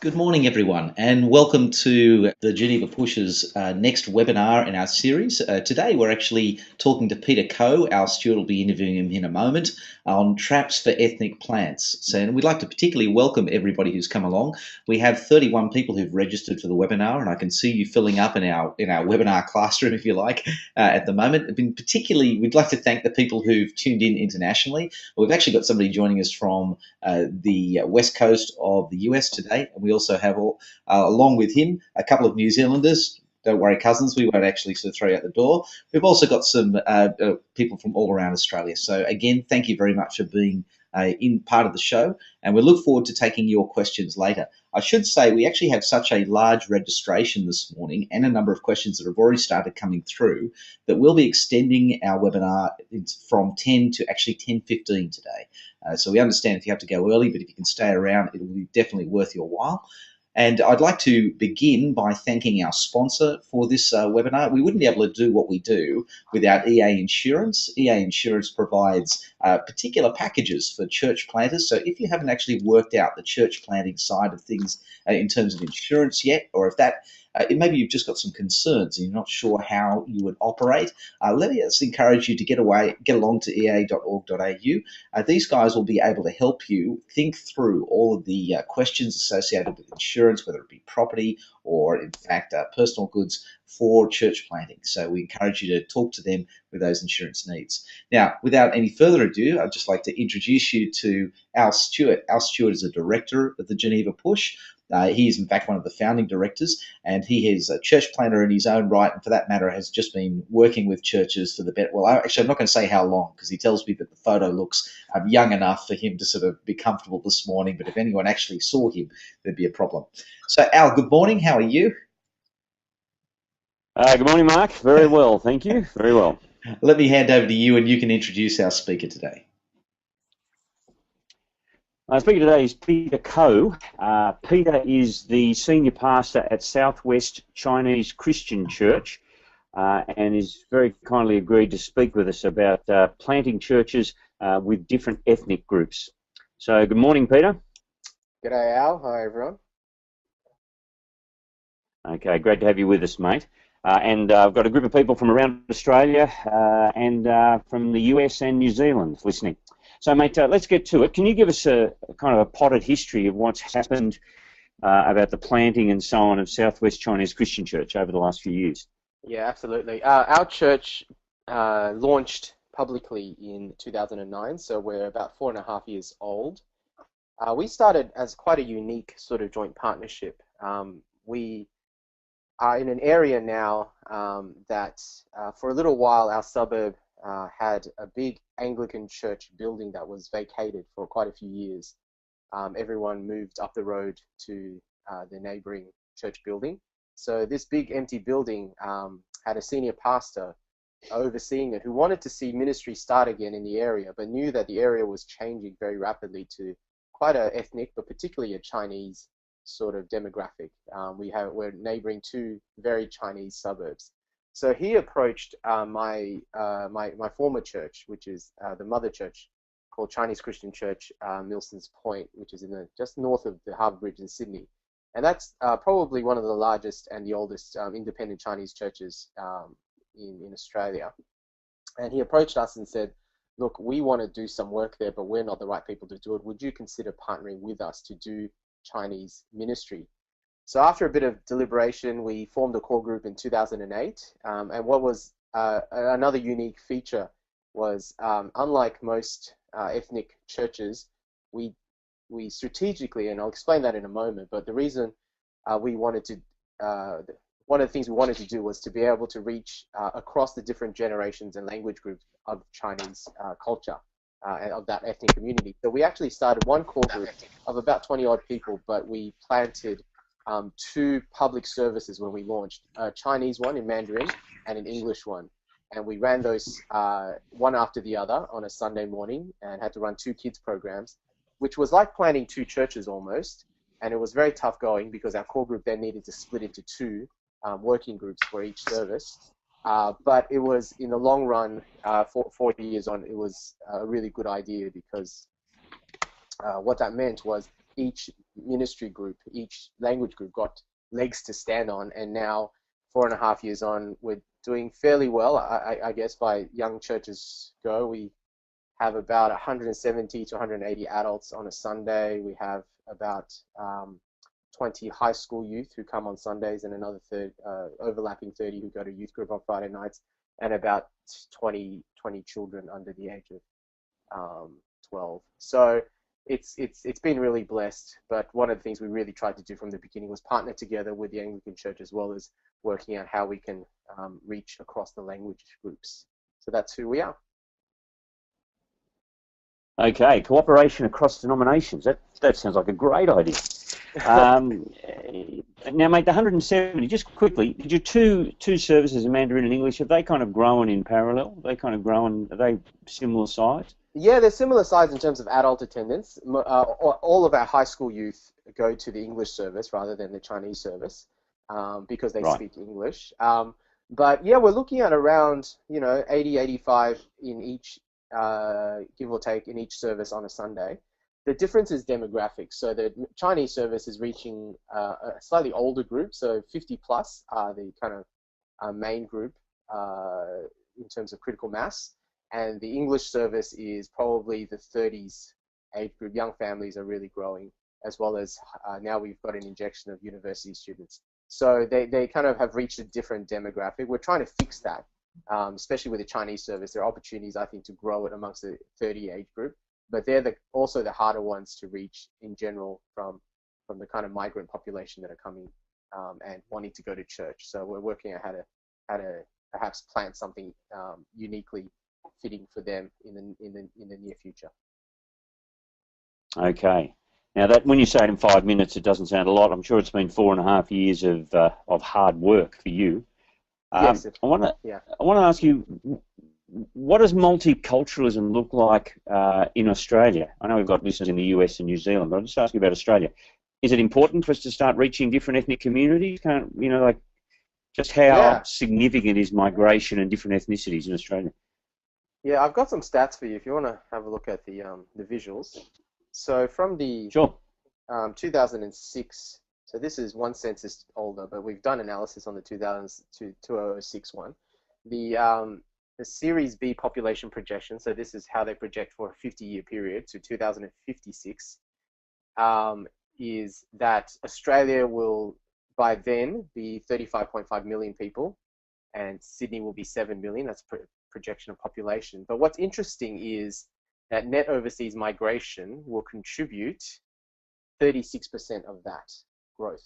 Good morning, everyone, and welcome to the Geneva Push's next webinar in our series. Today, we're actually talking to Peter Coe. Al Stewart will be interviewing him in a moment on traps for ethnic plants. And we'd like to particularly welcome everybody who's come along. We have 31 people who've registered for the webinar, and I can see you filling up in our webinar classroom, if you like, at the moment. We'd like to thank the people who've tuned in internationally. We've actually got somebody joining us from the west coast of the US today, and we also have, along with him, a couple of New Zealanders. Don't worry, cousins, we won't actually sort of throw you out the door. We've also got some people from all around Australia. So again, thank you very much for being in part of the show, and we look forward to taking your questions later. I should say we actually have such a large registration this morning and a number of questions that have already started coming through that we'll be extending our webinar from 10 to actually 10:15 today. So we understand if you have to go early, but if you can stay around, it will be definitely worth your while. And I'd like to begin by thanking our sponsor for this webinar. We wouldn't be able to do what we do without EA Insurance. EA Insurance provides particular packages for church planters. So if you haven't actually worked out the church planting side of things in terms of insurance yet, or if that maybe you've just got some concerns and you're not sure how you would operate, let us encourage you to get along to ea.org.au. These guys will be able to help you think through all of the questions associated with insurance, whether it be property or, in fact, personal goods for church planting. So we encourage you to talk to them with those insurance needs. Now, without any further ado, I'd just like to introduce you to Al Stewart. Al Stewart is a director of the Geneva Push. He is, in fact, one of the founding directors, and he is a church planter in his own right, and for that matter, has just been working with churches for the better. Well, actually, I'm not going to say how long, because he tells me that the photo looks young enough for him to sort of be comfortable this morning, but if anyone actually saw him, there'd be a problem. So, Al, good morning. How are you? Good morning, Mark. Very well, thank you. Very well. Let me hand over to you, and you can introduce our speaker today. Our speaker today is Peter Coe. Peter is the senior pastor at Southwest Chinese Christian Church and is very kindly agreed to speak with us about planting churches with different ethnic groups. So, good morning, Peter. G'day, Al. Hi, everyone. Okay, great to have you with us, mate. And I've got a group of people from around Australia and from the US and New Zealand listening. So, mate, let's get to it. Can you give us a kind of a potted history of what's happened about the planting and so on of Southwest Chinese Christian Church over the last few years? Yeah, absolutely. Our church launched publicly in 2009, so we're about 4.5 years old. We started as quite a unique sort of joint partnership. We are in an area now that for a little while our suburb had a big Anglican church building that was vacated for quite a few years. Everyone moved up the road to the neighboring church building. So this big empty building had a senior pastor overseeing it who wanted to see ministry start again in the area, but knew that the area was changing very rapidly to quite an ethnic, but particularly a Chinese sort of demographic. We're neighboring two very Chinese suburbs. So he approached my former church, which is the mother church called Chinese Christian Church, Milson's Point, which is just north of the Harbour Bridge in Sydney. And that's probably one of the largest and the oldest independent Chinese churches in Australia. And he approached us and said, look, we want to do some work there, but we're not the right people to do it. Would you consider partnering with us to do Chinese ministry? So after a bit of deliberation, we formed a core group in 2008. And what was another unique feature was, unlike most ethnic churches, we strategically, and I'll explain that in a moment, but the reason we wanted to, one of the things we wanted to do was to be able to reach across the different generations and language groups of Chinese culture and of that ethnic community. So we actually started one core group of about 20 odd people, but we planted two public services when we launched, a Chinese one in Mandarin and an English one. And we ran those one after the other on a Sunday morning and had to run two kids programs, which was like planting two churches almost. And it was very tough going because our core group then needed to split into two working groups for each service. But it was, in the long run, 4 years on, it was a really good idea because what that meant was each ministry group, each language group got legs to stand on, and now 4.5 years on, we're doing fairly well. I guess by young churches go, we have about 170 to 180 adults on a Sunday. We have about 20 high school youth who come on Sundays, and another overlapping 30 who go to youth group on Friday nights, and about 20 children under the age of 12. So it's been really blessed. But one of the things we really tried to do from the beginning was partner together with the Anglican Church, as well as working out how we can reach across the language groups. So that's who we are. Okay, cooperation across denominations. That sounds like a great idea. Now, mate, the 170, just quickly, did your two services in Mandarin and English, have they kind of grown in parallel? Are they similar size? Yeah, they're similar size in terms of adult attendance. All of our high school youth go to the English service rather than the Chinese service because they speak English. But yeah, we're looking at around 80, 85 in each, give or take, in each service on a Sunday. The difference is demographics. So the Chinese service is reaching a slightly older group, so 50 plus are the kind of main group in terms of critical mass. And the English service is probably the 30s age group. Young families are really growing, as well as now we've got an injection of university students. So they kind of have reached a different demographic. We're trying to fix that, especially with the Chinese service. There are opportunities, I think, to grow it amongst the 30 age group, but they're also the harder ones to reach in general from the kind of migrant population that are coming and wanting to go to church. So we're working out how to perhaps plant something uniquely fitting for them in the near future. Okay. Now that when you say it in 5 minutes, it doesn't sound a lot. I'm sure it's been 4.5 years of hard work for you. Yes. I want to ask you, what does multiculturalism look like in Australia? I know we've got listeners in the US and New Zealand, but I'll just ask you about Australia. Is it important for us to start reaching different ethnic communities? Just how significant is migration and different ethnicities in Australia? Yeah, I've got some stats for you if you want to have a look at the visuals. So from the 2006, so this is one census older, but we've done analysis on the 2006 one. The Series B population projection, so this is how they project for a 50-year period to 2056, is that Australia will by then be 35.5 million people, and Sydney will be 7 million. That's projection of population. But what's interesting is that net overseas migration will contribute 36% of that growth.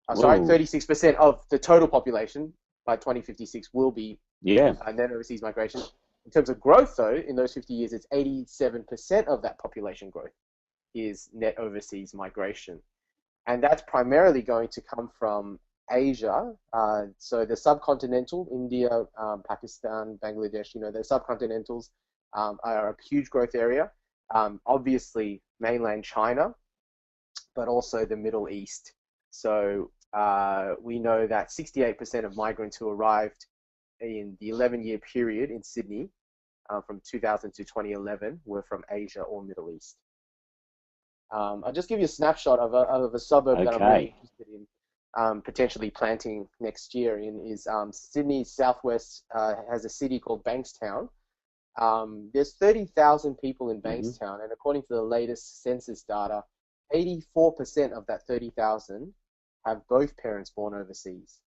36% of the total population by 2056 will be net overseas migration. In terms of growth, though, in those 50 years, it's 87% of that population growth is net overseas migration. And that's primarily going to come from Asia, so the subcontinental, India, Pakistan, Bangladesh, the subcontinentals are a huge growth area. Obviously, mainland China, but also the Middle East. So we know that 68% of migrants who arrived in the 11-year period in Sydney from 2000 to 2011 were from Asia or Middle East. I'll just give you a snapshot of a suburb that I'm really interested in potentially planting next year in is Sydney's southwest has a city called Bankstown. There's 30,000 people in Bankstown, and according to the latest census data, 84% of that 30,000 have both parents born overseas.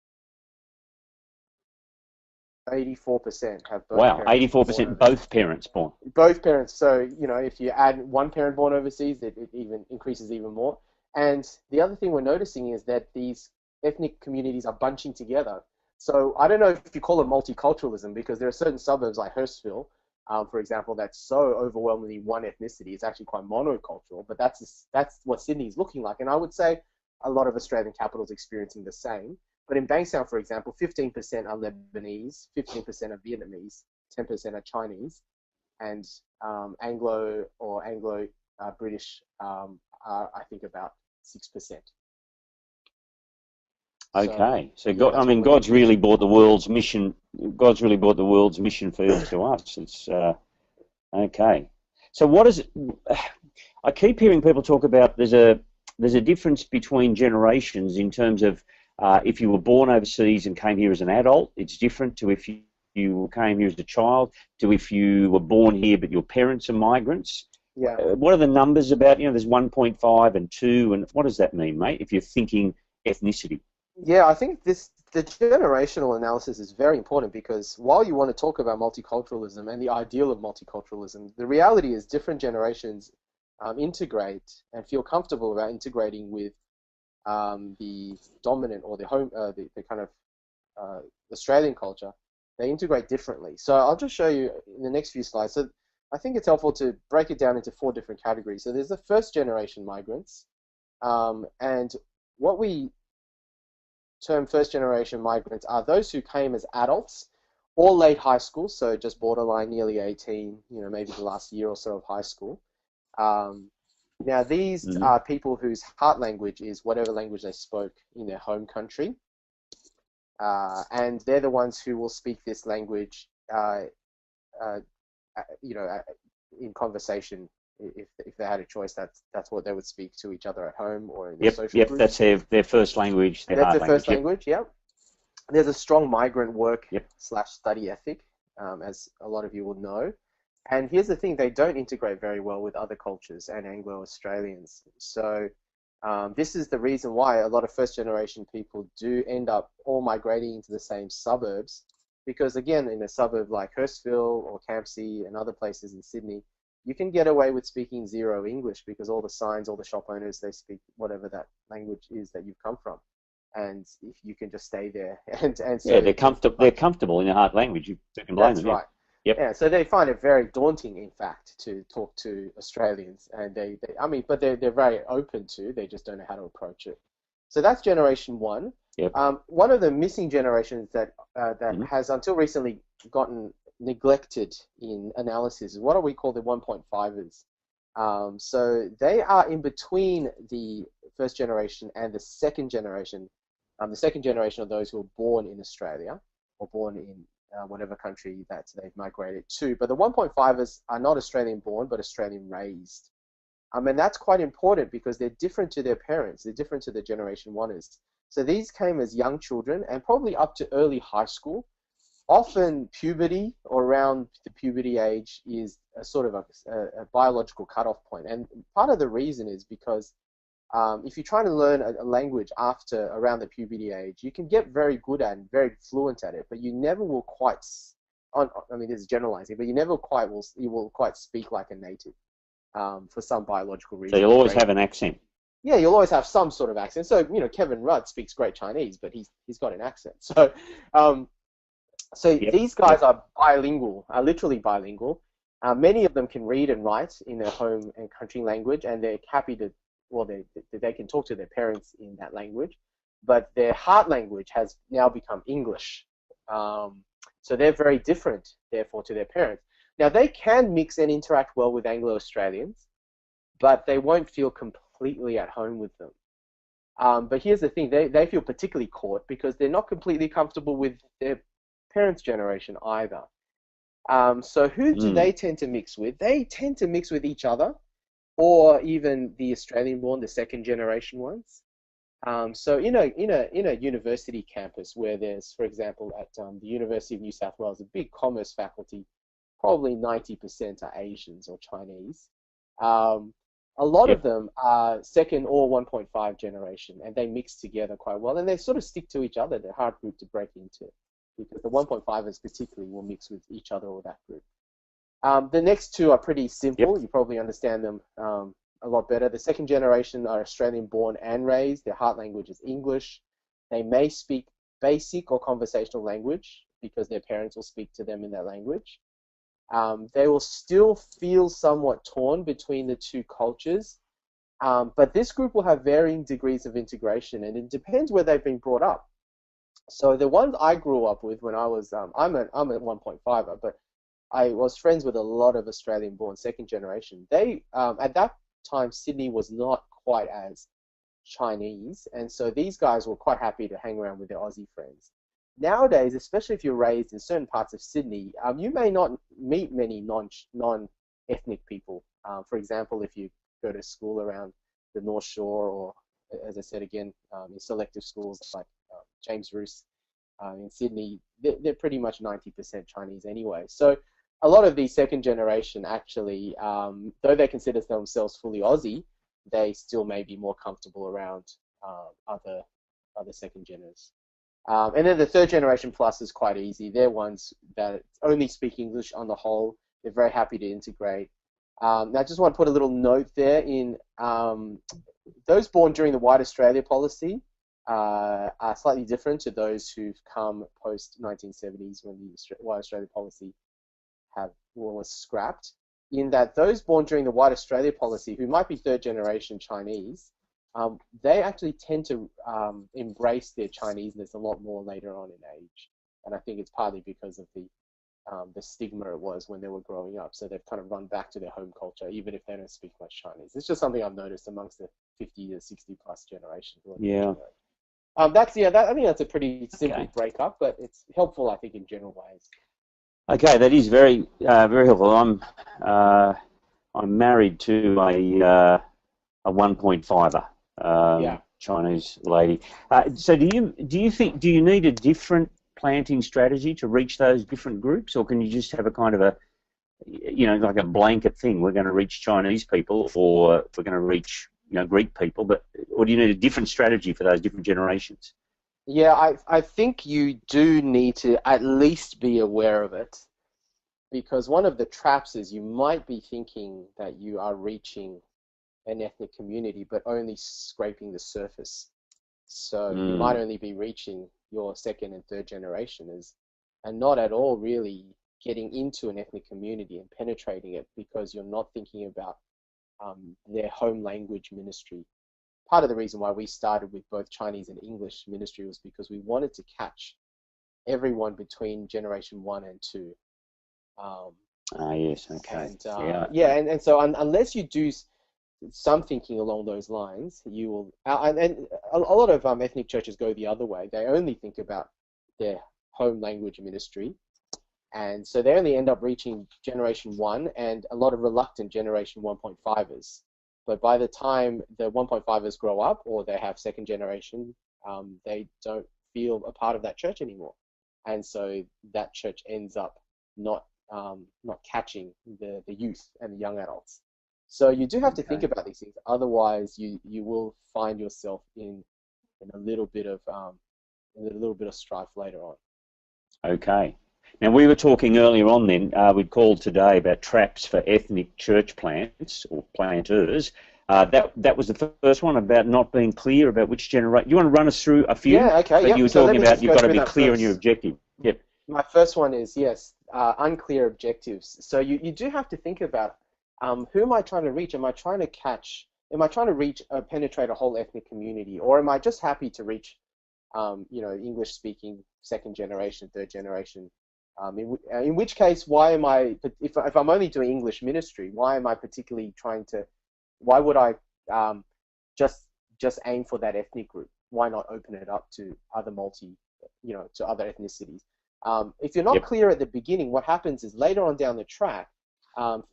84% have both parents. 84% both parents born. Both parents. So, if you add one parent born overseas, it even increases even more. And the other thing we're noticing is that these ethnic communities are bunching together. So I don't know if you call it multiculturalism, because there are certain suburbs like Hurstville, for example, that's so overwhelmingly one ethnicity. It's actually quite monocultural, but that's what Sydney is looking like. And I would say a lot of Australian capitals experiencing the same. But in Bankstown, for example, 15% are Lebanese, 15% are Vietnamese, 10% are Chinese, and Anglo British are, I think, about 6%. Okay, so God's really brought the world's mission. God's really brought the world's mission field to us. It's okay. So what is it? I keep hearing people talk about there's a difference between generations in terms of if you were born overseas and came here as an adult, it's different to if you came here as a child, to if you were born here but your parents are migrants. Yeah. What are the numbers about? You know, there's 1.5 and 2, and what does that mean, mate, if you're thinking ethnicity? Yeah, I think the generational analysis is very important because while you want to talk about multiculturalism and the ideal of multiculturalism, the reality is different generations integrate and feel comfortable about integrating with the dominant or the kind of Australian culture. They integrate differently. So I'll just show you in the next few slides. So I think it's helpful to break it down into 4 different categories. So there's the first generation migrants, and what we term first generation migrants are those who came as adults or late high school, so just borderline nearly 18, maybe the last year or so of high school. Now these are people whose heart language is whatever language they spoke in their home country. And they're the ones who will speak this language, in conversation. If they had a choice, that's what they would speak to each other at home or in their social groups. That's their first language. That's their first language. Yep. There's a strong migrant work / study ethic, as a lot of you will know. And here's the thing: they don't integrate very well with other cultures and Anglo-Australians. So this is the reason why a lot of first-generation people do end up all migrating into the same suburbs, because again, in a suburb like Hurstville or Campsie and other places in Sydney, you can get away with speaking zero English because all the signs, all the shop owners, they speak whatever that language is that you've come from, and if you can just stay there and so they're comfortable. They're comfortable in their heart language. You can blame them. That's right. Yep. Yeah, so they find it very daunting, in fact, to talk to Australians, and but they're very open to. They just don't know how to approach it. So that's generation 1. Yep. One of the missing generations that has until recently gotten neglected in analysis is what we call the 1.5ers. So they are in between the first generation and the second generation. The second generation of those who were born in Australia or born in whatever country that they've migrated to. But the 1.5ers are not Australian born, but Australian raised. And that's quite important because they're different to their parents. They're different to the generation 1ers. So these came as young children and probably up to early high school. Often puberty or around the puberty age is a sort of a biological cutoff point. And part of the reason is because if you're trying to learn a language after around the puberty age, you can get very good at and very fluent at it, but you never will quite, this is generalizing, but you never quite will quite speak like a native for some biological reason. So you'll always have an accent. Yeah, you'll always have some sort of accent. So, Kevin Rudd speaks great Chinese, but he's got an accent. So, these guys are bilingual, are literally bilingual. Many of them can read and write in their home and country language, and they're happy to, they can talk to their parents in that language, but their heart language has now become English. So they're very different, therefore, to their parents. Now, they can mix and interact well with Anglo-Australians, but they won't feel completely at home with them. But here's the thing, they feel particularly caught because they're not completely comfortable with their parents' generation either. So who do they tend to mix with? They tend to mix with each other, or even the Australian-born, the second-generation ones. So in a university campus where there's, for example, at the University of New South Wales, a big commerce faculty, probably 90% are Asians or Chinese. A lot of them are second or 1.5 generation, and they mix together quite well, and they sort of stick to each other. They're a hard group to break into, because the 1.5ers particularly will mix with each other or that group. The next two are pretty simple. You probably understand them a lot better. The second generation are Australian born and raised. Their heart language is English. They may speak basic or conversational language because their parents will speak to them in that language. They will still feel somewhat torn between the two cultures, but this group will have varying degrees of integration, and it depends where they've been brought up. So the ones I grew up with when I was, I'm at 1.5er, but I was friends with a lot of Australian-born second generation. They, at that time, Sydney was not quite as Chinese, and so these guys were quite happy to hang around with their Aussie friends. Nowadays, especially if you're raised in certain parts of Sydney, you may not meet many ethnic people. For example, if you go to school around the North Shore, or as I said again, in selective schools like James Roos in Sydney, they're pretty much 90% Chinese anyway. So a lot of these second generation actually, though they consider themselves fully Aussie, they still may be more comfortable around other second geners. And then the third generation plus is quite easy. They're ones that only speak English on the whole. They're very happy to integrate. Now, I just want to put a little note there in those born during the White Australia policy are slightly different to those who've come post 1970s when the White Australia policy was scrapped. In that those born during the White Australia policy, who might be third generation Chinese, they actually tend to embrace their Chineseness a lot more later on in age, and I think it's partly because of the stigma it was when they were growing up. So they've kind of run back to their home culture, even if they don't speak much Chinese. It's just something I've noticed amongst the 50 to 60 plus generation. Yeah. I think that's a pretty simple breakup, but it's helpful, I think, in general ways. Okay, that is very helpful. I'm married to a 1.5er Chinese lady. So do you need a different planting strategy to reach those different groups, or can you just have a kind of a, like a blanket thing? We're going to reach Chinese people, or we're going to reach Greek people, or do you need a different strategy for those different generations? Yeah, I think you do need to at least be aware of it, because one of the traps is you might be thinking that you are reaching an ethnic community, but only scraping the surface. So you might only be reaching your second and third generationers, and not at all really getting into an ethnic community and penetrating it, because you're not thinking about their home language ministry. Part of the reason why we started with both Chinese and English ministry was because we wanted to catch everyone between generation 1 and 2. Yes, okay. And so unless you do some thinking along those lines, you will. And a lot of ethnic churches go the other way. They only think about their home language ministry, and so they only end up reaching generation 1 and a lot of reluctant generation 1.5ers. But by the time the 1.5ers grow up, or they have second generation, they don't feel a part of that church anymore, and so that church ends up not catching the youth and the young adults. So you do have to think about these things. Otherwise, you will find yourself in a little bit of strife later on. Okay. Now, we were talking earlier on then, we'd called today about traps for ethnic church plants or planters. That was the first one, about not being clear about which generation. You want to run us through a few? Yeah, okay. You were talking about you've got to be clear on your objective. Yep. My first one is, unclear objectives. So you do have to think about who am I trying to reach? Am I trying to reach penetrate a whole ethnic community, or am I just happy to reach English-speaking second generation, third generation? In which case, why am I, if I'm only doing English ministry, why am I particularly why would I just aim for that ethnic group? Why not open it up to other to other ethnicities? If you're not clear at the beginning, what happens is later on down the track,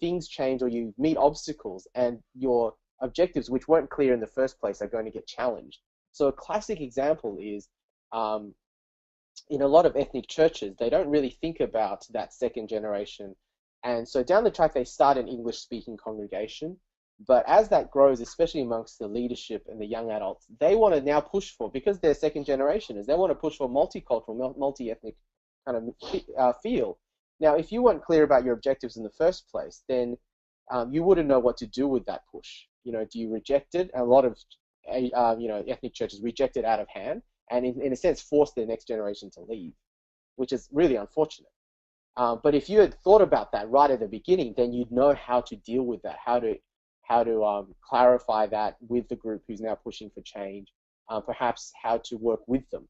things change, or you meet obstacles, and your objectives, which weren't clear in the first place, are going to get challenged. So a classic example is, in a lot of ethnic churches, they don't really think about that second generation. And so down the track, they start an English-speaking congregation. But as that grows, especially amongst the leadership and the young adults, they want to now push for, because they're second generationers, they want to push for multicultural, multi-ethnic kind of feel. Now, if you weren't clear about your objectives in the first place, then you wouldn't know what to do with that push. Do you reject it? A lot of ethnic churches reject it out of hand, and in a sense force their next generation to leave, which is really unfortunate. But if you had thought about that right at the beginning, then you'd know how to deal with that, how to clarify that with the group who's now pushing for change, perhaps how to work with them,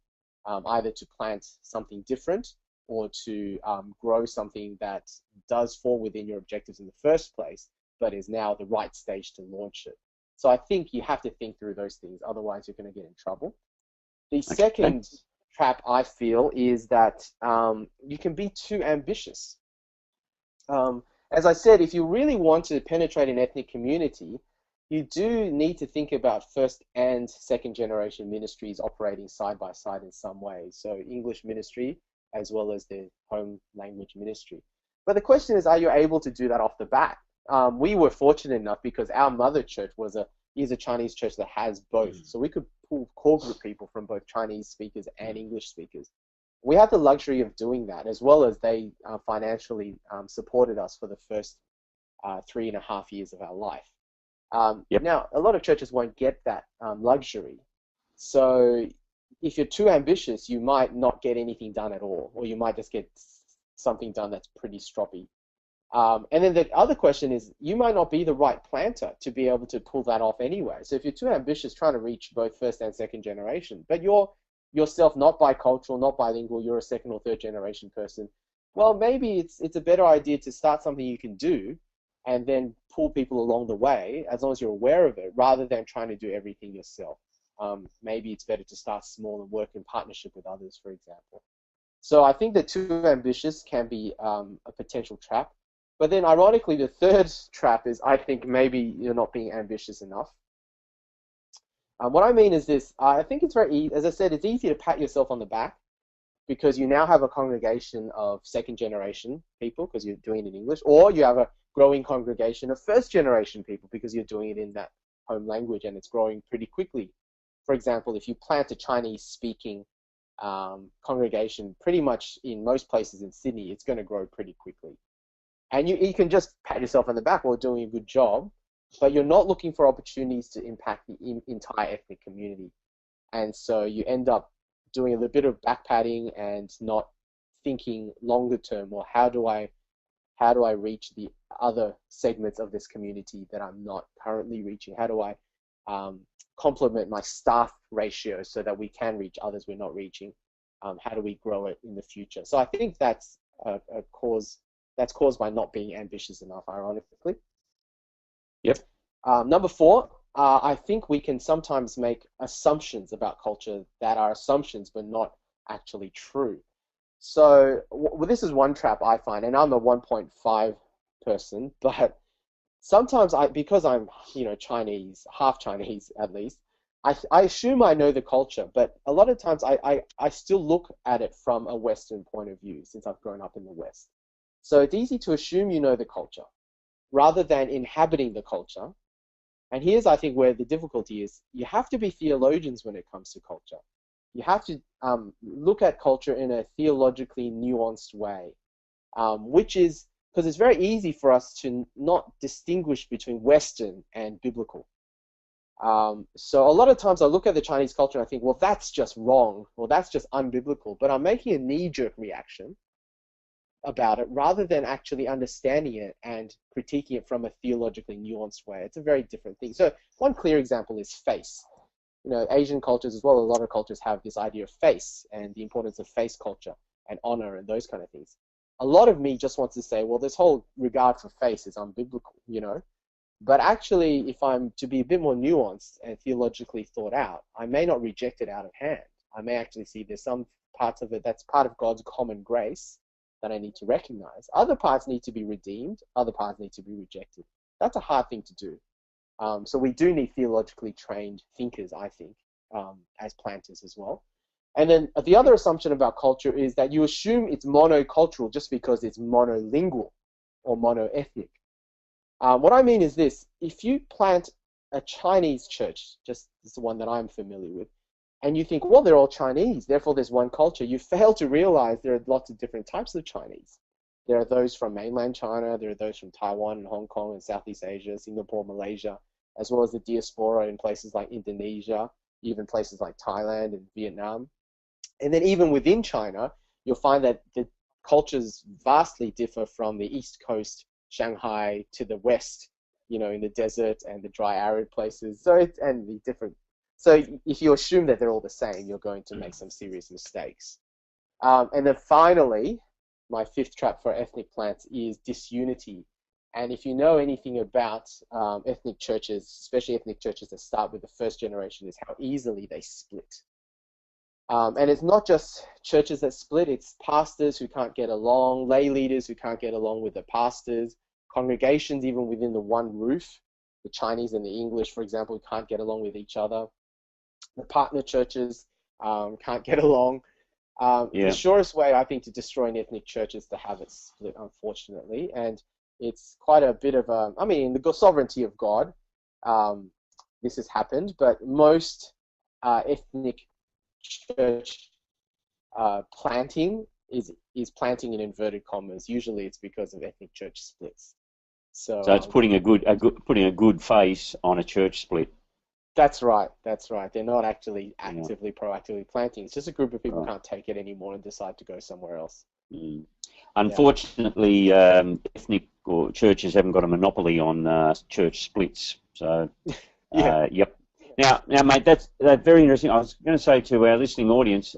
either to plant something different or to grow something that does fall within your objectives in the first place, but is now the right stage to launch it. So I think you have to think through those things, otherwise you're going to get in trouble. The second trap, I feel, is that you can be too ambitious. as I said, if you really want to penetrate an ethnic community, you do need to think about first and second generation ministries operating side by side in some way. So English ministry as well as the home language ministry. But the question is, are you able to do that off the bat? We were fortunate enough because our mother church is a Chinese church that has both. So we could pull core group people from both Chinese speakers and English speakers. We had the luxury of doing that, as well as they financially supported us for the first 3.5 years of our life. Now, a lot of churches won't get that luxury. So if you're too ambitious, you might not get anything done at all, or you might just get something done that's pretty stroppy. And then the other question is, you might not be the right planter to be able to pull that off anyway. So if you're too ambitious trying to reach both first and second generation, but you're yourself not bicultural, not bilingual, you're a second or third generation person, well, maybe it's a better idea to start something you can do and then pull people along the way, as long as you're aware of it, rather than trying to do everything yourself. Maybe it's better to start small and work in partnership with others, for example. So I think that too ambitious can be a potential trap. But then ironically, the third trap is, I think maybe you're not being ambitious enough. What I mean is this: I think it's very easy, as I said, it's easy to pat yourself on the back because you now have a congregation of second generation people because you're doing it in English, or you have a growing congregation of first generation people because you're doing it in that home language and it's growing pretty quickly. For example, if you plant a Chinese speaking congregation pretty much in most places in Sydney, it's going to grow pretty quickly. And you can just pat yourself on the back while doing a good job, but you're not looking for opportunities to impact the entire ethnic community. And so you end up doing a little bit of backpatting and not thinking longer term, or how do I reach the other segments of this community that I'm not currently reaching? How do I complement my staff ratio so that we can reach others we're not reaching? How do we grow it in the future? So I think that's that's caused by not being ambitious enough, ironically. Yep. Number 4, I think we can sometimes make assumptions about culture that are assumptions but not actually true. So this is one trap I find, and I'm a 1.5 person, but sometimes because I'm Chinese, half Chinese at least, I assume I know the culture, but a lot of times I still look at it from a Western point of view since I've grown up in the West. So it's easy to assume you know the culture rather than inhabiting the culture. And here's, I think, where the difficulty is. You have to be theologians when it comes to culture. You have to look at culture in a theologically nuanced way, which is because it's very easy for us to not distinguish between Western and biblical. So a lot of times I look at the Chinese culture and I think, well, that's just wrong, or that's just unbiblical, but I'm making a knee-jerk reaction about it rather than actually understanding it and critiquing it from a theologically nuanced way. It's a very different thing. So one clear example is face. Asian cultures as well, a lot of cultures have this idea of face and the importance of face culture and honor and those kind of things. A lot of me just wants to say, well, this whole regard for face is unbiblical, But actually, if I'm to be a bit more nuanced and theologically thought out, I may not reject it out of hand. I may actually see there's some parts of it that's part of God's common grace that I need to recognize. Other parts need to be redeemed. Other parts need to be rejected. That's a hard thing to do. So we do need theologically trained thinkers, I think, as planters as well. And then the other assumption about culture is that you assume it's monocultural just because it's monolingual or monoethnic. What I mean is this: if you plant a Chinese church, just this is the one that I'm familiar with, and you think, well, they're all Chinese, therefore there's one culture, you fail to realize there are lots of different types of Chinese. There are those from mainland China, there are those from Taiwan and Hong Kong and Southeast Asia, Singapore, Malaysia, as well as the diaspora in places like Indonesia, even places like Thailand and Vietnam. And then even within China, you'll find that the cultures vastly differ from the East Coast, Shanghai, to the West, in the desert and the dry arid places. So if you assume that they're all the same, you're going to make some serious mistakes. And then finally, my 5th trap for ethnic plants is disunity. And if you know anything about ethnic churches, especially ethnic churches that start with the first generation, is how easily they split. And it's not just churches that split, it's pastors who can't get along, lay leaders who can't get along with the pastors, congregations, even within the one roof. The Chinese and the English, for example, can't get along with each other. The partner churches can't get along. The surest way, I think, to destroy an ethnic church is to have it split, unfortunately. And it's quite a bit of a, I mean, the sovereignty of God, this has happened, but most ethnic church planting is planting in inverted commas. Usually it's because of ethnic church splits. So it's putting a good face on a church split. That's right. That's right. They're not actually actively, proactively planting. It's just a group of people can't take it anymore and decide to go somewhere else. Mm. Unfortunately, ethnic or churches haven't got a monopoly on church splits. So, yep. Now, mate, that's very interesting. I was going to say to our listening audience,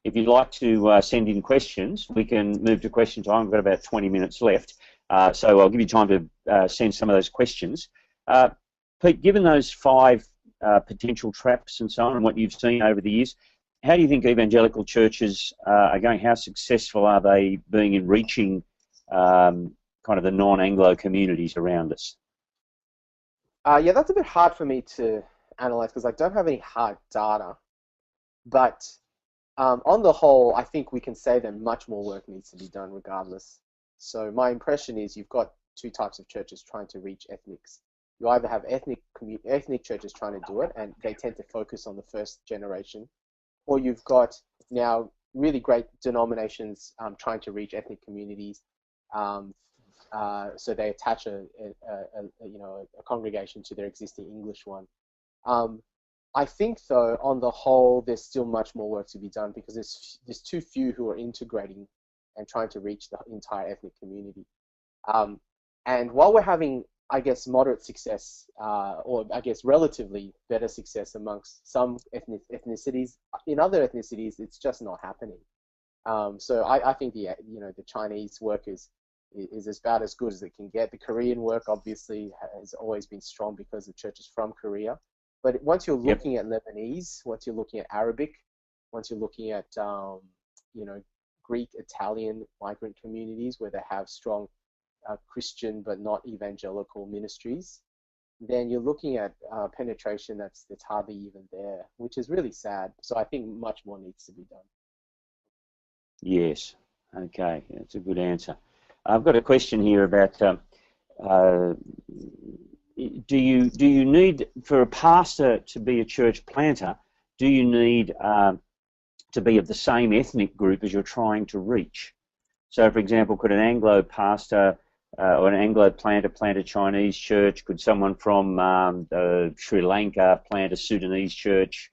if you'd like to send in questions, we can move to question time. We've got about 20 minutes left. So I'll give you time to send some of those questions. Pete, given those 5 potential traps and so on and what you've seen over the years, how do you think evangelical churches are going? How successful are they being in reaching kind of the non-Anglo communities around us? Yeah, that's a bit hard for me to analyze because I don't have any hard data. But on the whole, I think we can say that much more work needs to be done regardless. So my impression is you've got 2 types of churches trying to reach ethnics. You either have ethnic churches trying to do it, and they tend to focus on the first generation, or you've got now really great denominations trying to reach ethnic communities. So they attach a congregation to their existing English one. I think, though, on the whole, there's still much more work to be done because there's too few who are integrating and trying to reach the entire ethnic community. And while we're having, I guess, moderate success, or I guess relatively better success amongst some ethnicities, in other ethnicities, it's just not happening. So I think the Chinese work is about as good as it can get. The Korean work obviously has always been strong because the church is from Korea. But once you're looking at Lebanese, once you're looking at Arabic, once you're looking at Greek, Italian migrant communities where they have strong Christian but not evangelical ministries, then you're looking at penetration that's hardly even there, which is really sad. So I think much more needs to be done. Yes. Okay, that's a good answer. I've got a question here about do you need, for a pastor to be a church planter, do you need to be of the same ethnic group as you're trying to reach? So, for example, could an Anglo pastor or an Anglo planter plant a Chinese church? Could someone from Sri Lanka plant a Sudanese church?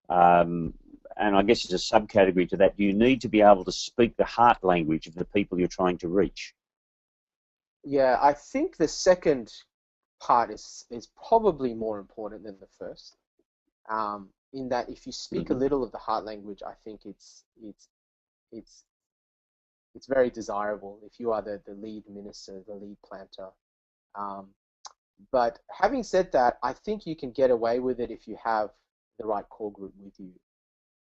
And I guess as a subcategory to that, do you need to be able to speak the heart language of the people you're trying to reach? Yeah, I think the second part is probably more important than the first. In that, if you speak a little of the heart language, I think it's very desirable if you are the lead minister, the lead planter. But having said that, I think you can get away with it if you have the right core group with you.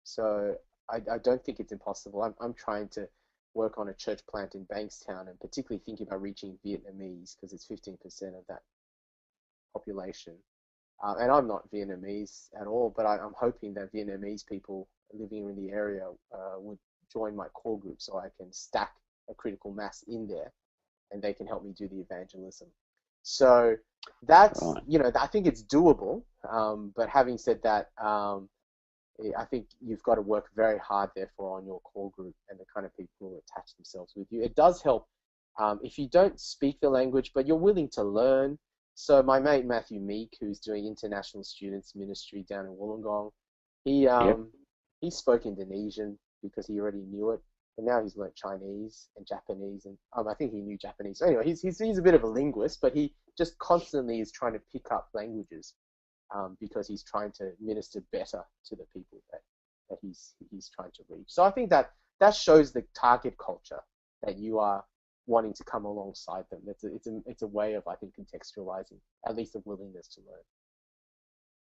So I don't think it's impossible. I'm trying to work on a church plant in Bankstown, and particularly thinking about reaching Vietnamese because it's 15% of that population. And I'm not Vietnamese at all, but I'm hoping that Vietnamese people living in the area would join my core group so I can stack a critical mass in there and they can help me do the evangelism. So that's, I think it's doable. But having said that, I think you've got to work very hard, therefore, on your core group and the kind of people who attach themselves with you. It does help if you don't speak the language, but you're willing to learn. So my mate Matthew Meek, who's doing international students ministry down in Wollongong, he spoke Indonesian because he already knew it, but now he's learned Chinese and Japanese, and I think he knew Japanese. So anyway, he's a bit of a linguist, but he just constantly is trying to pick up languages because he's trying to minister better to the people that he's trying to reach. So I think that shows the target culture that you are wanting to come alongside them. It's a way of, I think, contextualizing at least a willingness to learn.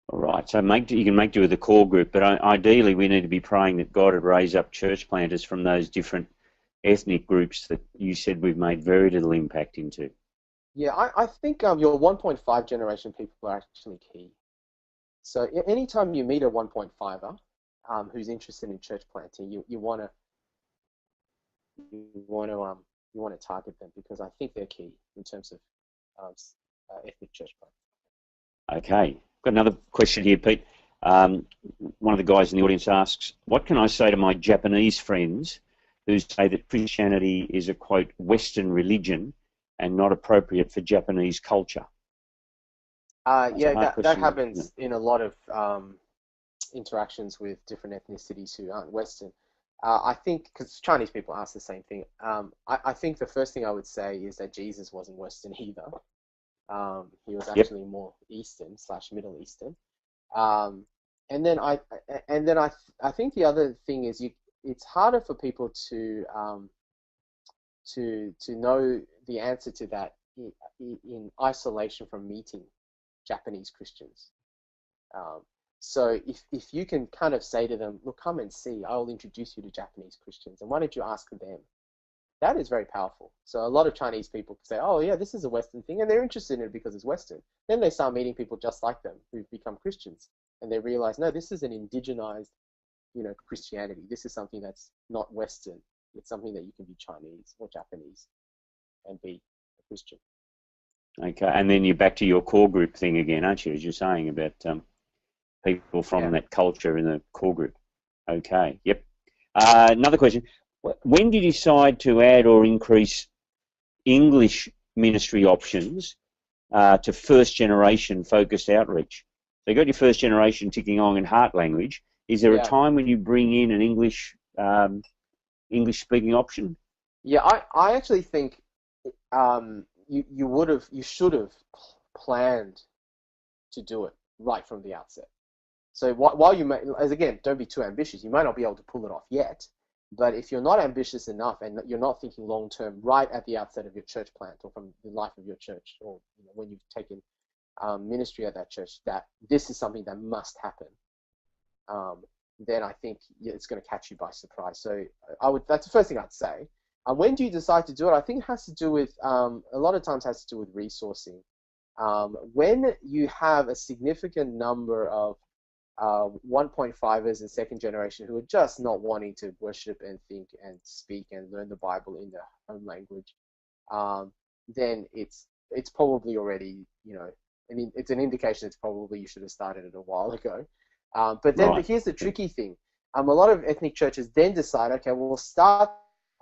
All right, so you can make do with the core group, but ideally we need to be praying that God would raise up church planters from those different ethnic groups that you said we've made very little impact into. Yeah, I think your 1.5 generation people are actually key. So anytime you meet a 1.5er who's interested in church planting, you want to you want to target them because I think they're key in terms of ethnic church planting. Okay. Got another question here, Pete. Um, One of the guys in the audience asks, what can I say to my Japanese friends who say that Christianity is a, quote, Western religion and not appropriate for Japanese culture? That's a Yeah, hard that question. happens in a lot of interactions with different ethnicities who aren't Western. I think, because Chinese people ask the same thing, I think the first thing I would say is that Jesus wasn't Western either. He was Yep. actually more Eastern / Middle Eastern. Um, and then I think the other thing is it's harder for people to know the answer to that in isolation from meeting Japanese Christians. So if you can kind of say to them, look, come and see, I'll introduce you to Japanese Christians, and why don't you ask them? That is very powerful. So a lot of Chinese people say, oh yeah, this is a Western thing, and they're interested in it because it's Western. Then they start meeting people just like them who've become Christians, and they realize, no, this is an indigenized, Christianity. This is something that's not Western. It's something that you can be Chinese or Japanese and be a Christian. Okay, and then you're back to your core group thing again, aren't you, as you're saying about people from that culture in the core group. Okay, yep. Another question. When did you decide to add or increase English ministry options to first generation focused outreach? So you got your first generation ticking on in heart language. Is there a time when you bring in an English speaking option? Yeah, I actually think you should have planned to do it right from the outset. So while you may, as again, don't be too ambitious. You might not be able to pull it off yet, but if you're not ambitious enough and you're not thinking long term right at the outset of your church plant or from the life of your church, or when you've taken ministry at that church, that this is something that must happen, then I think it's going to catch you by surprise. So that's the first thing I'd say. When do you decide to do it? I think it has to do with a lot of times has to do with resourcing. When you have a significant number of 1.5ers and second generation who are just not wanting to worship and think and speak and learn the Bible in their home language, then it's probably already, it's an indication it's probably you should have started it a while ago. But then here's the tricky thing. A lot of ethnic churches then decide, okay, we'll start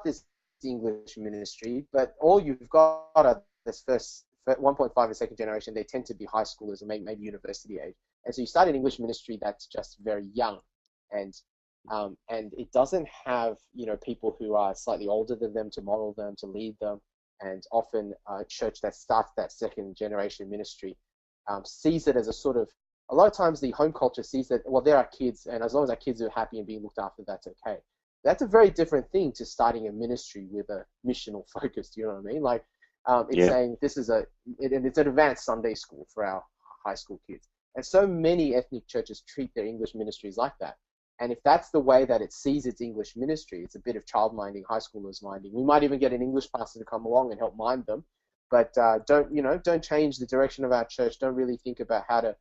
this English ministry, but all you've got are this first 1.5 and second generation. They tend to be high schoolers or maybe university age. And so you start an English ministry that's just very young, and it doesn't have people who are slightly older than them to model them, to lead them, and often a church that starts that second generation ministry sees it as a lot of times the home culture sees that, well, there are kids, and as long as our kids are happy and being looked after, that's okay. That's a very different thing to starting a ministry with a missional focus. Do you know what I mean? Like it's saying this is it's an advanced Sunday school for our high school kids. And so many ethnic churches treat their English ministries like that. And if that's the way that it sees its English ministry, it's a bit of child minding, high schoolers minding. We might even get an English pastor to come along and help mind them, but don't change the direction of our church. Don't really think about how to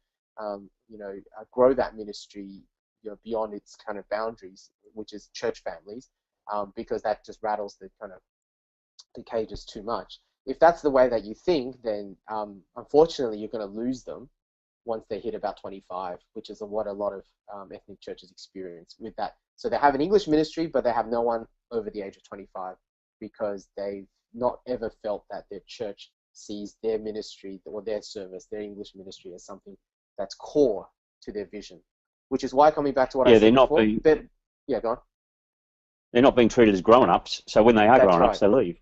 grow that ministry beyond its kind of boundaries, which is church families, because that just rattles the cages too much. If that's the way that you think, then unfortunately you're going to lose them once they hit about 25, which is what a lot of ethnic churches experience with that. So they have an English ministry, but they have no one over the age of 25 because they've not ever felt that their church sees their ministry or their service, their English ministry, as something that's core to their vision. Which is why, coming back to what I said before, go on. They're not being treated as grown-ups, so when they are grown-ups, they leave.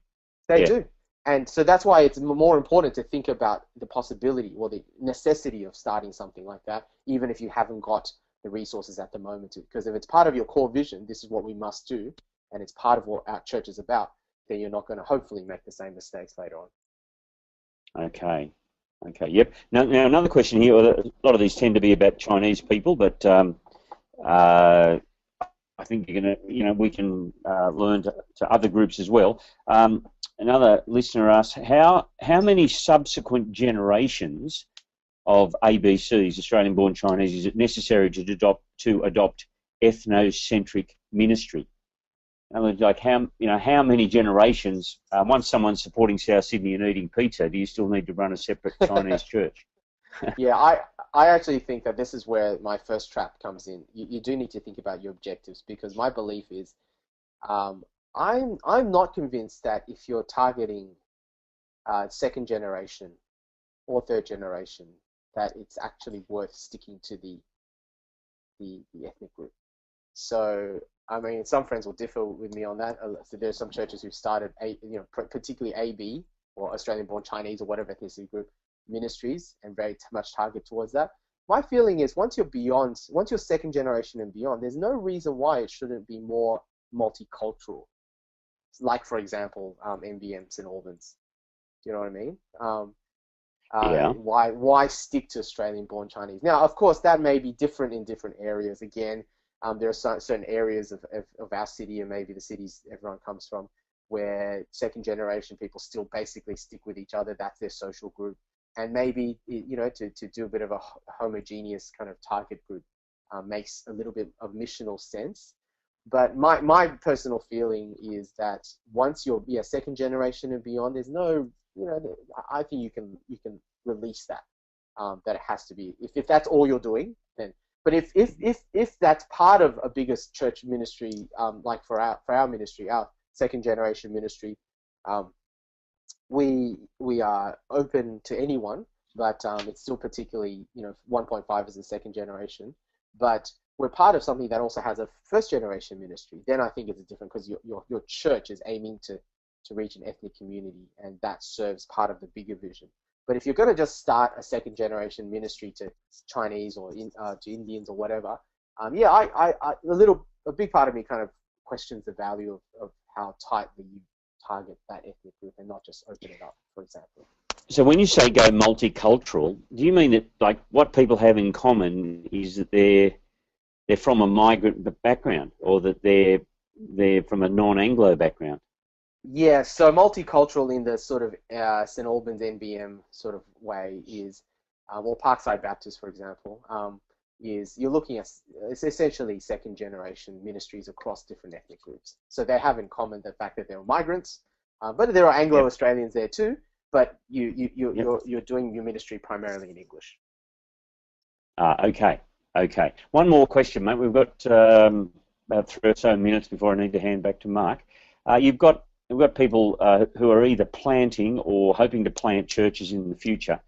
They do. And so that's why it's more important to think about the possibility or the necessity of starting something like that, even if you haven't got the resources at the moment. Because if it's part of your core vision, this is what we must do, and it's part of what our church is about, then you're not going to hopefully make the same mistakes later on. Okay, yep. Now another question here. A lot of these tend to be about Chinese people, but I think you're going to, we can learn to other groups as well. Another listener asks, how many subsequent generations of ABCs, Australian-born Chinese, is it necessary to adopt ethnocentric ministry? In other words, like how many generations? Once someone's supporting South Sydney and eating pizza, do you still need to run a separate Chinese church? Yeah, I actually think that this is where my first trap comes in. You do need to think about your objectives, because my belief is, I'm not convinced that if you're targeting second generation or third generation, that it's actually worth sticking to the ethnic group. So, I mean, some friends will differ with me on that. So there's some churches who've started, particularly AB or Australian-born Chinese or whatever ethnicity group ministries, and very much target towards that. My feeling is once you're second generation and beyond, there's no reason why it shouldn't be more multicultural. Like, for example, MBM St Albans. Do you know what I mean? Yeah. Why stick to Australian-born Chinese? Now, of course, that may be different in different areas. Again, there are certain areas of our city, and maybe the cities everyone comes from, where second-generation people still basically stick with each other. That's their social group. And maybe, to do a bit of a homogeneous kind of target group makes a little bit of missional sense. But my personal feeling is that once you're second generation and beyond, there's no, I think you can release that. That it has to be, if that's all you're doing, then. But if that's part of a bigger church ministry, like for our ministry, our second generation ministry, we are open to anyone, but it's still particularly 1.5 is the second generation, but we're part of something that also has a first generation ministry. Then I think it's different, because your church is aiming to reach an ethnic community, and that serves part of the bigger vision. But if you're going to just start a second generation ministry to Chinese or to Indians or whatever, a big part of me kind of questions the value of how tightly you target that ethnic group and not just open it up, for example. So when you say go multicultural, do you mean that, like, what people have in common is that they're from a migrant background, or that they're from a non-Anglo background? Yeah, so multicultural in the sort of St Albans NBM sort of way is, or Parkside Baptist, for example, is you're looking at, it's essentially second generation ministries across different ethnic groups. So they have in common the fact that they're migrants, but there are Anglo-Australians there too, but you're doing your ministry primarily in English. Okay. One more question, mate. We've got about 3 or so minutes before I need to hand back to Mark. We've got people who are either planting or hoping to plant churches in the future.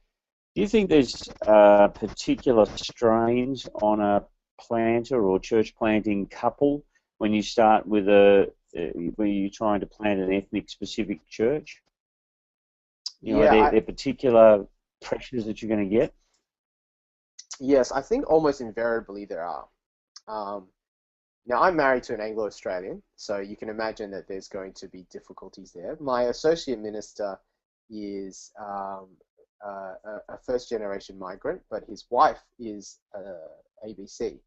Do you think there's particular strains on a planter or church planting couple when you start with when you're trying to plant an ethnic specific church? Are there particular pressures that you're going to get? Yes, I think almost invariably there are. Now, I'm married to an Anglo-Australian, so you can imagine that there's going to be difficulties there. My associate minister is a first-generation migrant, but his wife is ABC.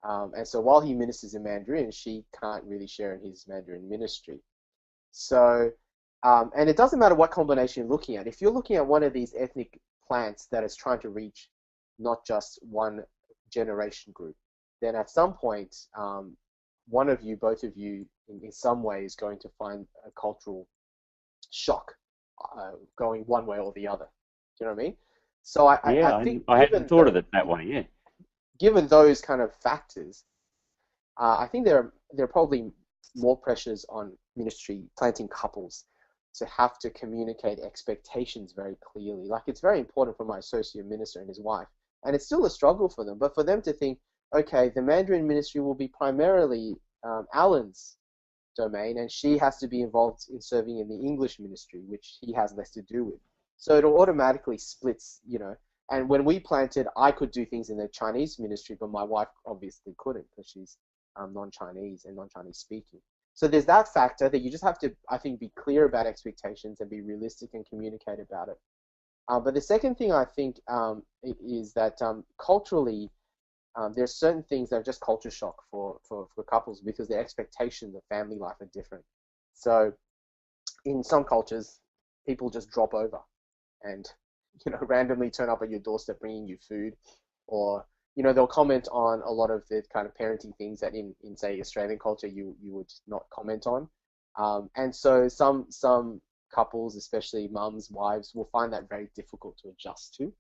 And so while he ministers in Mandarin, she can't really share in his Mandarin ministry. So, and it doesn't matter what combination you're looking at. If you're looking at one of these ethnic plants that is trying to reach not just one generation group, then at some point, one of you, both of you, in some way is going to find a cultural shock going one way or the other. Do you know what I mean? So I think I hadn't thought of it that way. Yeah. Given those kind of factors, I think there are probably more pressures on ministry planting couples to have to communicate expectations very clearly. Like, it's very important for my associate minister and his wife, and it's still a struggle for them, but for them to think, okay, the Mandarin ministry will be primarily Alan's domain, and she has to be involved in serving in the English ministry, which he has less to do with. So it'll automatically splits, and when we planted, I could do things in the Chinese ministry, but my wife obviously couldn't, because she's non-Chinese and non-Chinese speaking. So there's that factor that you just have to, I think, be clear about expectations and be realistic and communicate about it. But the second thing I think is that culturally, There's certain things that are just culture shock for couples because their expectations of family life are different. So in some cultures, people just drop over and randomly turn up at your doorstep bringing you food, or they'll comment on a lot of the kind of parenting things that in say Australian culture you would not comment on, and so some couples, especially mums, wives, will find that very difficult to adjust to.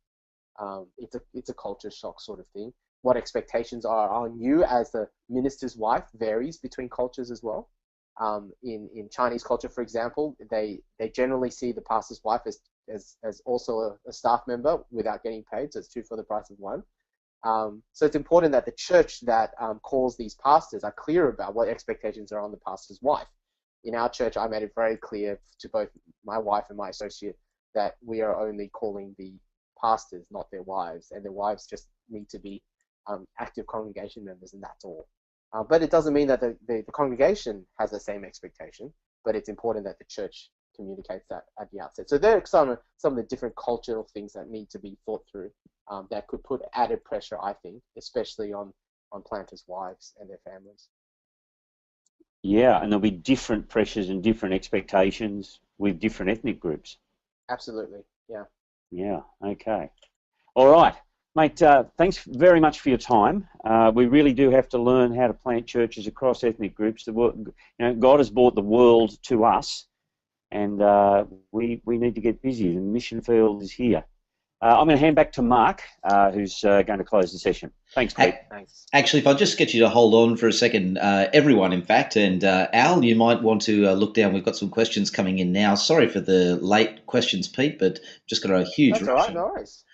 It's a culture shock sort of thing. What expectations are on you as the minister's wife varies between cultures as well. In Chinese culture, for example, they generally see the pastor's wife as also a staff member without getting paid, so it's two for the price of one. So it's important that the church that calls these pastors are clear about what expectations are on the pastor's wife. In our church, I made it very clear to both my wife and my associate that we are only calling the pastors, not their wives, and their wives just need to be active congregation members, and that's all. But it doesn't mean that the congregation has the same expectation, but it's important that the church communicates that at the outset. So there are some of the different cultural things that need to be thought through that could put added pressure, I think, especially on planters' wives and their families. Yeah, and there'll be different pressures and different expectations with different ethnic groups. Absolutely, yeah. Yeah, okay. All right, mate, thanks very much for your time. We really do have to learn how to plant churches across ethnic groups. God has brought the world to us, and we need to get busy. The mission field is here. I'm going to hand back to Mark, who's going to close the session. Thanks, Pete. Thanks. Actually, if I just get you to hold on for a second, everyone, in fact, and Al, you might want to look down. We've got some questions coming in now. Sorry for the late questions, Pete, but just got a huge That's all right, no worries.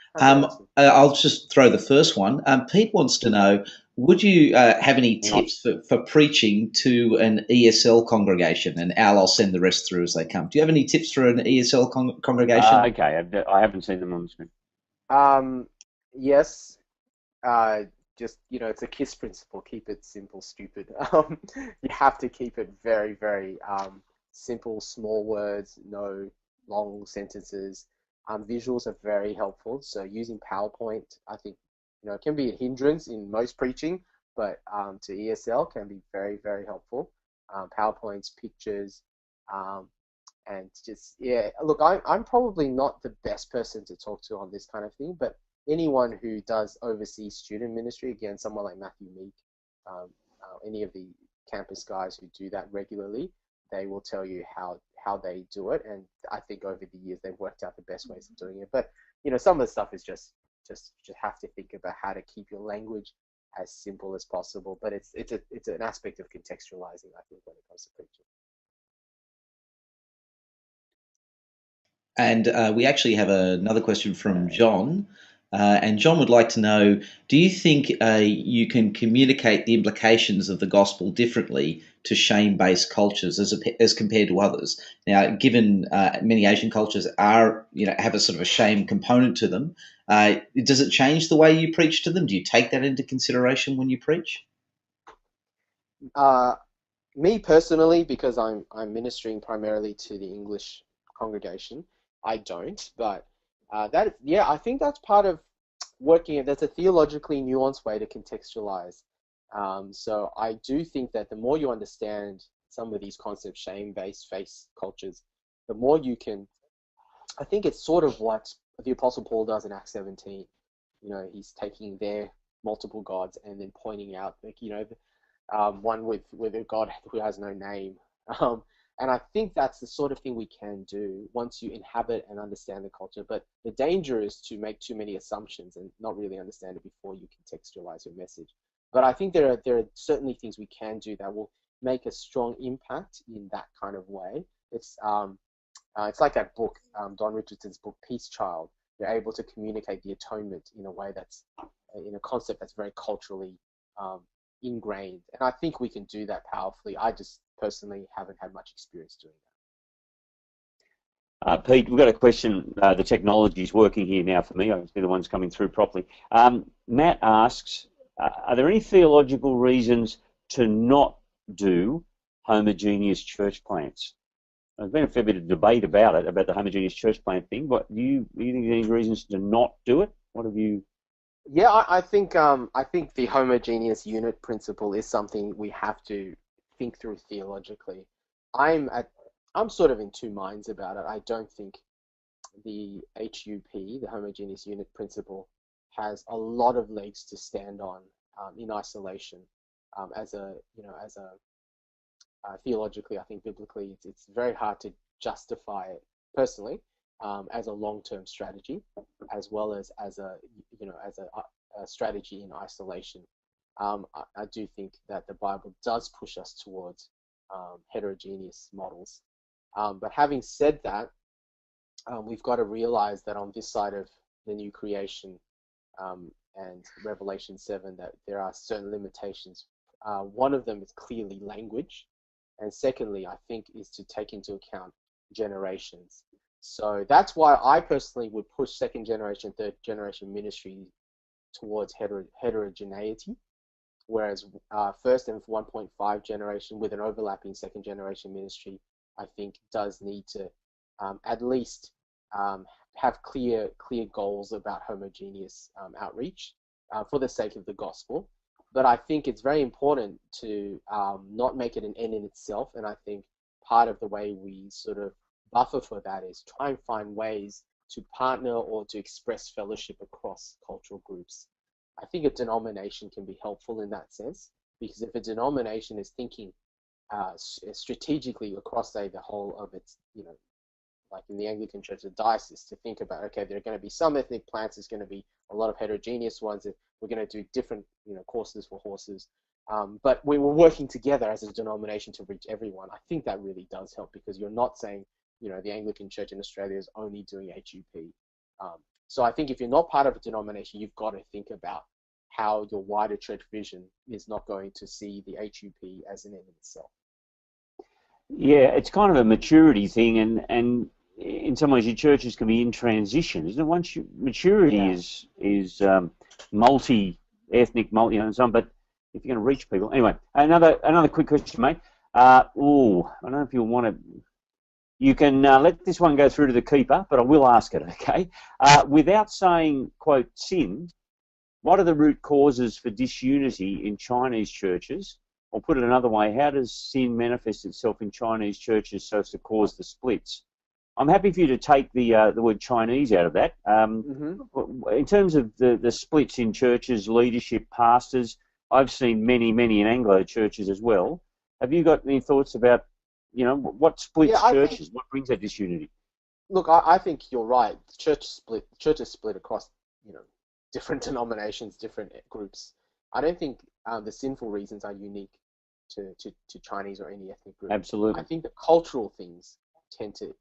I'll just throw the first one. Pete wants to know, would you have any tips for preaching to an ESL congregation? And Al, I'll send the rest through as they come. Do you have any tips for an ESL congregation? Okay, I haven't seen them on the screen. Yes. Just, it's a KISS principle. Keep it simple, stupid. You have to keep it very, very simple, small words, no long sentences. Visuals are very helpful. So using PowerPoint, I think, it can be a hindrance in most preaching, but to ESL can be very, very helpful. PowerPoints, pictures, and just, yeah, look, I'm probably not the best person to talk to on this kind of thing, but anyone who does oversee student ministry, again, someone like Matthew Meek, any of the campus guys who do that regularly, they will tell you how they do it, and I think over the years they've worked out the best ways of doing it. But some of the stuff is just you have to think about how to keep your language as simple as possible. But it's an aspect of contextualizing, I think, when it comes to preaching. And we actually have another question from John. And John would like to know, do you think you can communicate the implications of the gospel differently to shame-based cultures as compared to others? Now, given many Asian cultures have a sort of a shame component to them, does it change the way you preach to them? Do you take that into consideration when you preach? Me personally, because I'm ministering primarily to the English congregation, I don't, but I think that's part of working. That's a theologically nuanced way to contextualize. So I do think that the more you understand some of these concepts, shame-based face cultures, the more you can. I think it's sort of what the Apostle Paul does in Acts 17. He's taking their multiple gods and then pointing out, one with a God who has no name. And I think that's the sort of thing we can do once you inhabit and understand the culture. But the danger is to make too many assumptions and not really understand it before you contextualize your message. But I think there are certainly things we can do that will make a strong impact in that kind of way. It's like that book, Don Richardson's book, Peace Child. You're able to communicate the atonement in a way that's, in a concept that's very culturally ingrained. And I think we can do that powerfully. I just personally haven't had much experience doing that. Pete, we've got a question. The technology is working here now for me. I can see the ones coming through properly. Matt asks, are there any theological reasons to not do homogeneous church plants? There's been a fair bit of debate about it, about the homogeneous church plant thing, but do you think there's any reasons to not do it? What have you Yeah, I think the homogeneous unit principle is something we have to think through theologically. I'm at I'm sort of in two minds about it. I don't think the HUP, the homogeneous unit principle, has a lot of legs to stand on in isolation. As a as a theologically, I think biblically, it's very hard to justify it personally as a long-term strategy, as well as a as a strategy in isolation. I do think that the Bible does push us towards heterogeneous models. But having said that, we've got to realize that on this side of the new creation and Revelation 7, that there are certain limitations. One of them is clearly language. And secondly, I think, is to take into account generations. So that's why I personally would push second generation, third generation ministry towards heterogeneity, whereas first and 1.5 generation with an overlapping second generation ministry, I think does need to at least have clear goals about homogeneous outreach for the sake of the gospel. But I think it's very important to not make it an end in itself. And I think part of the way we sort of buffer for that is try and find ways to partner or to express fellowship across cultural groups. I think a denomination can be helpful in that sense, because if a denomination is thinking strategically across, say, the whole of its, like in the Anglican Church, the diocese, to think about, okay, there are going to be some ethnic plants, there's going to be a lot of heterogeneous ones, that we're going to do different, courses for horses. But we were working together as a denomination to reach everyone. I think that really does help, because you're not saying, the Anglican Church in Australia is only doing HUP. So I think if you're not part of a denomination, you've got to think about how your wider church vision is not going to see the HUP as an end in itself. Yeah, it's kind of a maturity thing, and in some ways your churches can be in transition, isn't it? Once maturity is multi-ethnic, and so on. But if you're going to reach people, anyway. Another quick question, mate. I don't know if you'll want to. You can let this one go through to the keeper, but I will ask it. Okay. Without saying, quote, sin, what are the root causes for disunity in Chinese churches? Or put it another way, how does sin manifest itself in Chinese churches so as to cause the splits? I'm happy for you to take the word Chinese out of that. In terms of the splits in churches, leadership, pastors, I've seen many in Anglo churches as well. Have you got any thoughts about, what splits churches? What brings that disunity? Look, I think you're right. Churches split across, different denominations, different groups. I don't think the sinful reasons are unique to Chinese or any ethnic group. Absolutely. I think the cultural things tend to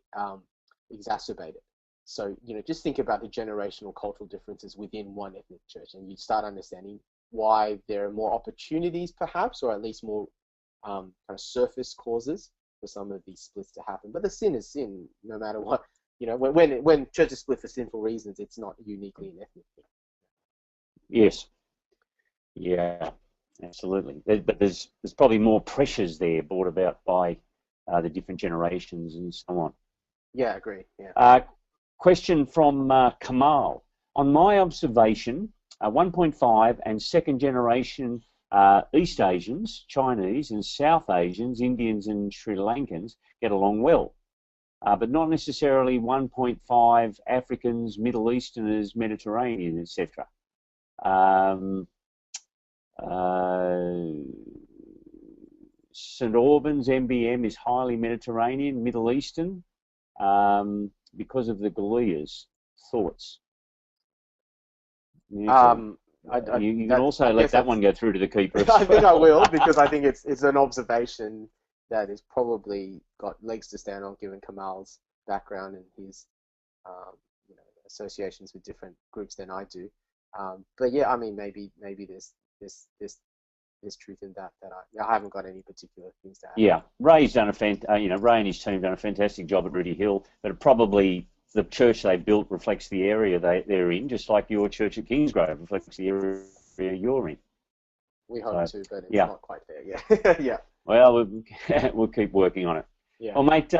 exacerbate it. So, just think about the generational cultural differences within one ethnic church, and you start understanding why there are more opportunities, perhaps, or at least more kind of surface causes for some of these splits to happen. But the sin is sin, no matter what. When churches split for sinful reasons, it's not uniquely an ethnic thing. Yes. Yeah, absolutely. But there's probably more pressures there brought about by the different generations and so on. Yeah, I agree. Yeah. Question from Kamal. On my observation, 1.5 and second generation East Asians, Chinese and South Asians, Indians and Sri Lankans get along well, but not necessarily 1.5 Africans, Middle Easterners, Mediterranean, etc. St Albans MBM is highly Mediterranean, Middle Eastern, because of the Galileas. Thoughts? You can also let that one go through to the keeper. I think I will, because I think it's an observation that is probably got legs to stand on, given Kamal's background and his associations with different groups than I do. But yeah, I mean, maybe there's truth in that I haven't got any particular things to add. Yeah, Ray's done Ray and his team done a fantastic job at Rudy Hill, but probably the church they built reflects the area they're in, just like your church at Kingsgrove reflects the area you're in. We hope to, but it's not quite there yet. Yeah. Well, we'll keep working on it. Yeah. Well, mate,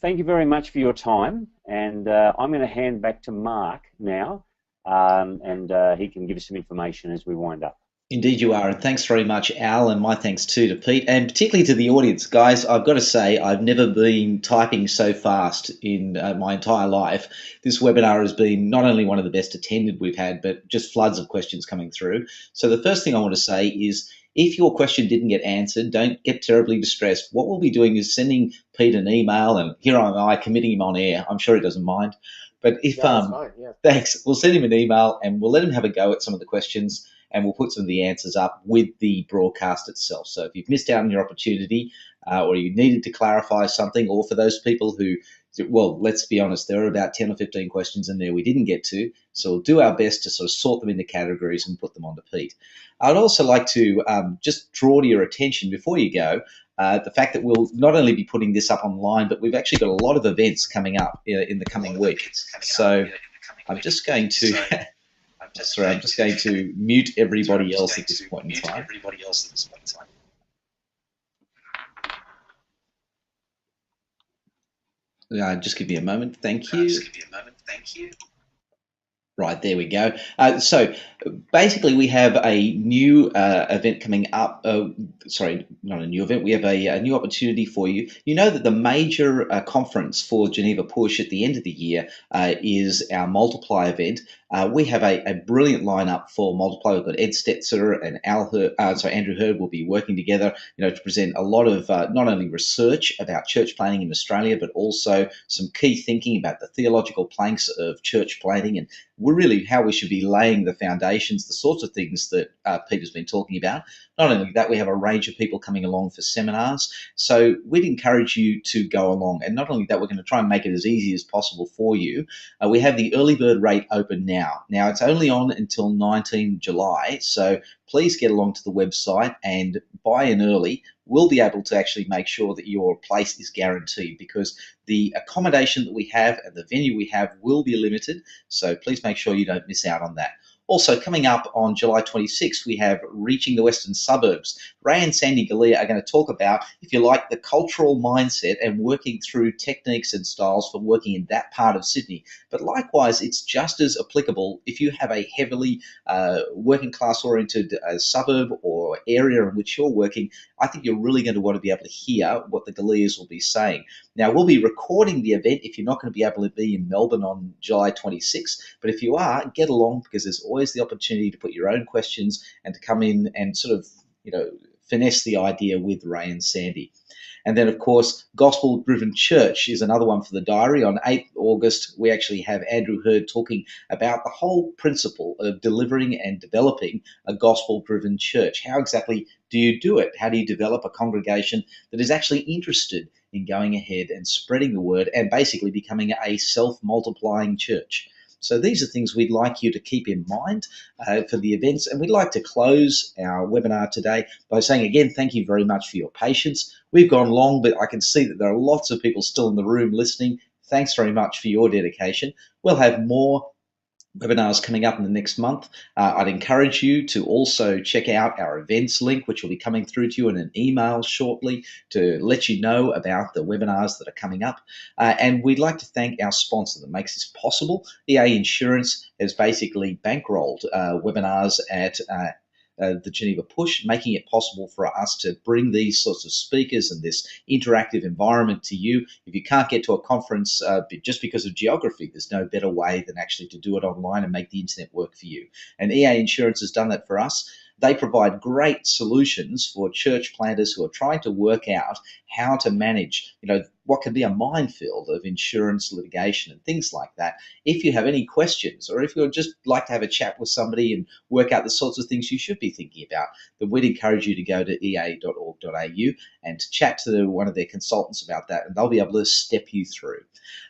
thank you very much for your time, and I'm going to hand back to Mark now. and he can give us some information as we wind up. Indeed you are, and thanks very much, Al, and my thanks too to Pete, and particularly to the audience. Guys, I've got to say, I've never been typing so fast in my entire life. This webinar has been not only one of the best attended we've had, but just floods of questions coming through. So the first thing I want to say is, if your question didn't get answered, don't get terribly distressed. What we'll be doing is sending Pete an email, and here am I committing him on air. I'm sure he doesn't mind. But if that's fine, yeah. thanks, we'll send him an email and we'll let him have a go at some of the questions, and we'll put some of the answers up with the broadcast itself. So if you've missed out on your opportunity, or you needed to clarify something, or for those people who, well, let's be honest, there are about 10 or 15 questions in there we didn't get to, so we'll do our best to sort of sort them into categories and put them on to Pete. I'd also like to just draw to your attention before you go, the fact that we'll not only be putting this up online, but we've actually got a lot of events coming up in the coming week. So I'm just going to... Sorry, I'm just going to mute everybody else at this point in time. Just give me a moment. Thank you. Right, there we go. So basically we have a new event coming up. Sorry, not a new event. We have a new opportunity for you. You know that the major conference for Geneva Push at the end of the year is our Multiply event. We have a brilliant lineup for Multiply. We've got Ed Stetzer and Andrew Hurd will be working together, to present a lot of not only research about church planting in Australia, but also some key thinking about the theological planks of church planting, and we're really how we should be laying the foundations, the sorts of things that Peter's been talking about. Not only that, we have a range of people coming along for seminars. So we'd encourage you to go along. And not only that, we're going to try and make it as easy as possible for you. We have the early bird rate open now. Now, it's only on until 19 July. So please get along to the website and buy in early. We'll be able to actually make sure that your place is guaranteed, because the accommodation that we have and the venue we have will be limited. So please make sure you don't miss out on that. Also, coming up on July 26th, we have Reaching the Western Suburbs. Ray and Sandy Galea are going to talk about, if you like, the cultural mindset and working through techniques and styles for working in that part of Sydney. But likewise, it's just as applicable if you have a heavily working class oriented suburb or area in which you're working. I think you're really going to want to be able to hear what the Galeas will be saying. Now, we'll be recording the event if you're not going to be able to be in Melbourne on July 26th, but if you are, get along, because there's always the opportunity to put your own questions and to come in and sort of, finesse the idea with Ray and Sandy. And then, of course, Gospel-Driven Church is another one for the diary. On 8th August, we actually have Andrew Hurd talking about the whole principle of delivering and developing a gospel-driven church. How exactly do you do it? How do you develop a congregation that is actually interested in going ahead and spreading the word and basically becoming a self-multiplying church? So these are things we'd like you to keep in mind for the events. And we'd like to close our webinar today by saying, again, thank you very much for your patience. We've gone long, but I can see that there are lots of people still in the room listening. Thanks very much for your dedication. We'll have more webinars coming up in the next month. I'd encourage you to also check out our events link, which will be coming through to you in an email shortly to let you know about the webinars that are coming up. And we'd like to thank our sponsor that makes this possible. EA Insurance has basically bankrolled webinars at the Geneva Push, making it possible for us to bring these sorts of speakers and this interactive environment to you. If you can't get to a conference just because of geography, there's no better way than actually to do it online and make the internet work for you. And EA Insurance has done that for us. They provide great solutions for church planters who are trying to work out how to manage, what can be a minefield of insurance litigation and things like that. If you have any questions, or if you'd just like to have a chat with somebody and work out the sorts of things you should be thinking about, then we'd encourage you to go to ea.org.au and to chat to one of their consultants about that, and they'll be able to step you through.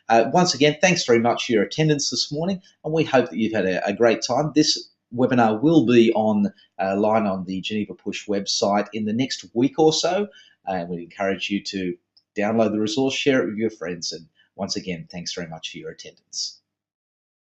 Once again, thanks very much for your attendance this morning, and we hope that you've had a great time. This webinar will be online on the Geneva Push website in the next week or so, and we encourage you to download the resource, share it with your friends, and once again, thanks very much for your attendance.